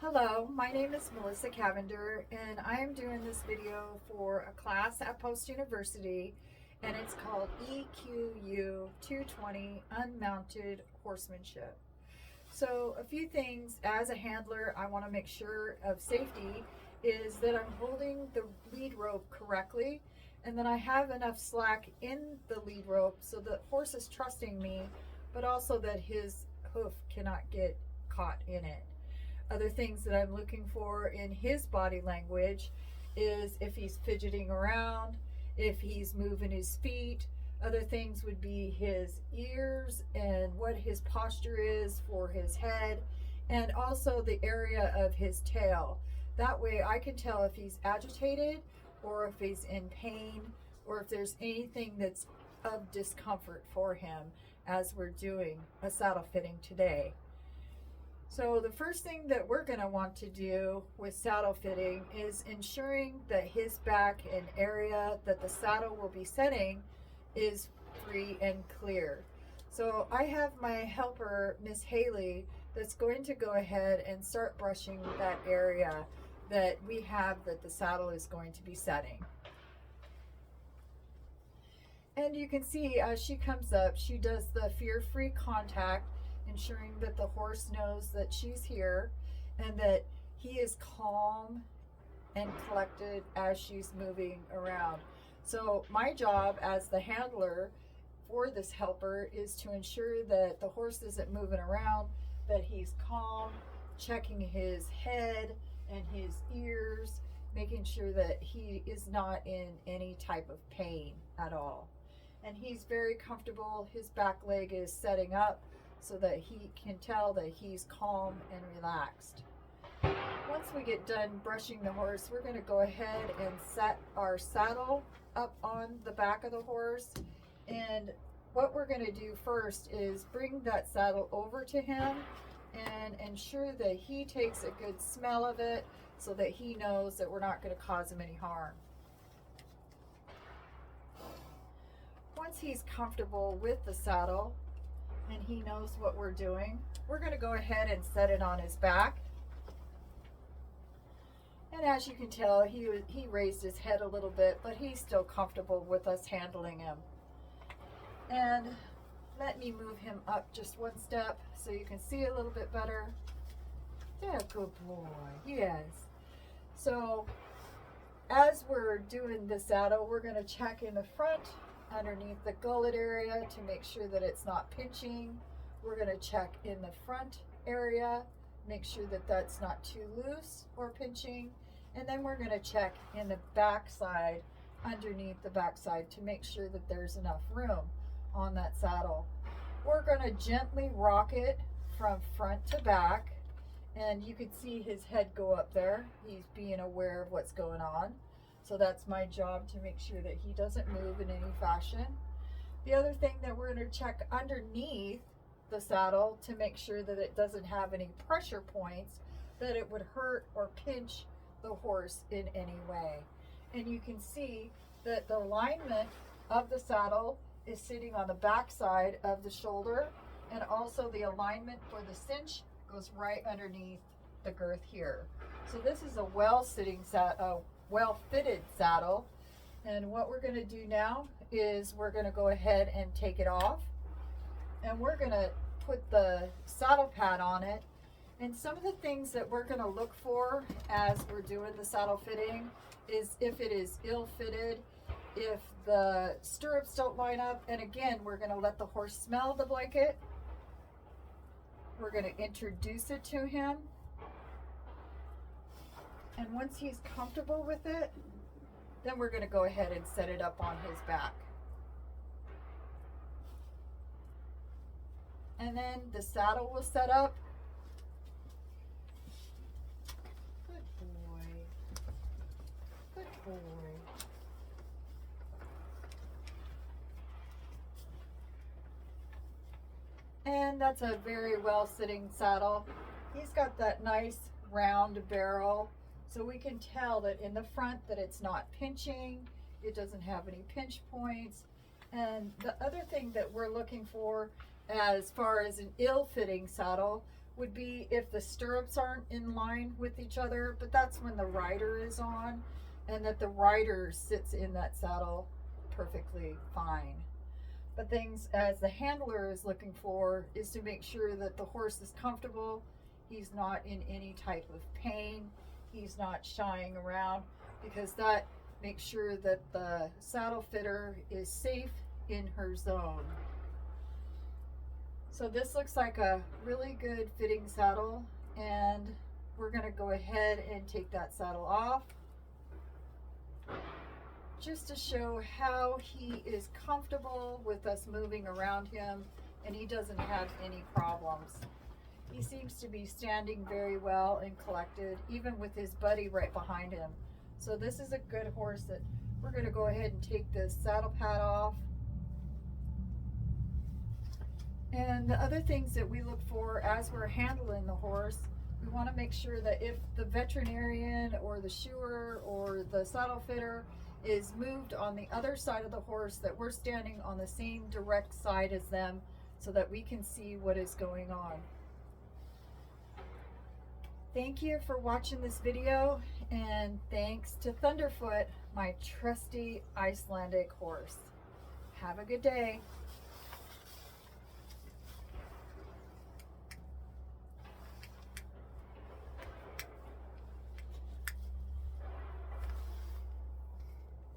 Hello, my name is Melissa Cavender, and I am doing this video for a class at Post University, and it's called EQU220 Unmounted Horsemanship. So a few things as a handler I want to make sure of safety is that I'm holding the lead rope correctly, and that I have enough slack in the lead rope so the horse is trusting me, but also that his hoof cannot get caught in it. Other things that I'm looking for in his body language is if he's fidgeting around, if he's moving his feet. Other things would be his ears and what his posture is for his head, and also the area of his tail. That way I can tell if he's agitated or if he's in pain or if there's anything that's of discomfort for him as we're doing a saddle fitting today. So the first thing that we're going to want to do with saddle fitting is ensuring that his back and area that the saddle will be setting is free and clear. So I have my helper, Miss Haley, that's going to go ahead and start brushing that area that we have that the saddle is going to be setting. And you can see as she comes up, she does the fear-free contact, ensuring that the horse knows that she's here and that he is calm and collected as she's moving around. So my job as the handler for this helper is to ensure that the horse isn't moving around, that he's calm, checking his head and his ears, making sure that he is not in any type of pain at all. And he's very comfortable. His back leg is setting up so that he can tell that he's calm and relaxed. Once we get done brushing the horse, we're going to go ahead and set our saddle up on the back of the horse. And what we're going to do first is bring that saddle over to him and ensure that he takes a good smell of it so that he knows that we're not going to cause him any harm. Once he's comfortable with the saddle, and he knows what we're doing, we're going to go ahead and set it on his back. And as you can tell, he raised his head a little bit, but he's still comfortable with us handling him. And let me move him up just one step so you can see a little bit better. Yeah, good boy. Yes. So as we're doing the saddle, we're going to check in the front underneath the gullet area to make sure that it's not pinching. We're going to check in the front area, make sure that that's not too loose or pinching, and then we're going to check in the back side, underneath the back side, to make sure that there's enough room on that saddle. We're going to gently rock it from front to back, and you can see his head go up there. He's being aware of what's going on. So that's my job, to make sure that he doesn't move in any fashion. The other thing that we're going to check underneath the saddle to make sure that it doesn't have any pressure points that it would hurt or pinch the horse in any way. And you can see that the alignment of the saddle is sitting on the back side of the shoulder, and also the alignment for the cinch goes right underneath the girth here. So this is a well-fitted saddle. And what we're going to do now is we're going to go ahead and take it off, and we're going to put the saddle pad on it. And some of the things that we're going to look for as we're doing the saddle fitting is if it is ill-fitted, if the stirrups don't line up. And again, we're going to let the horse smell the blanket. We're going to introduce it to him. And once he's comfortable with it, then we're going to go ahead and set it up on his back. And then the saddle will set up. Good boy. Good boy. And that's a very well sitting saddle. He's got that nice round barrel. So we can tell that in the front that it's not pinching, it doesn't have any pinch points. And the other thing that we're looking for as far as an ill-fitting saddle would be if the stirrups aren't in line with each other, but that's when the rider is on, and that the rider sits in that saddle perfectly fine. But things as the handler is looking for is to make sure that the horse is comfortable, he's not in any type of pain, he's not shying around, because that makes sure that the saddle fitter is safe in her zone. So this looks like a really good fitting saddle, and we're going to go ahead and take that saddle off just to show how he is comfortable with us moving around him, and he doesn't have any problems. He seems to be standing very well and collected, even with his buddy right behind him. So this is a good horse that we're going to go ahead and take this saddle pad off. And the other things that we look for as we're handling the horse, we want to make sure that if the veterinarian or the shoer or the saddle fitter is moved on the other side of the horse, that we're standing on the same direct side as them so that we can see what is going on. Thank you for watching this video, and thanks to Thunderfoot, my trusty Icelandic horse. Have a good day.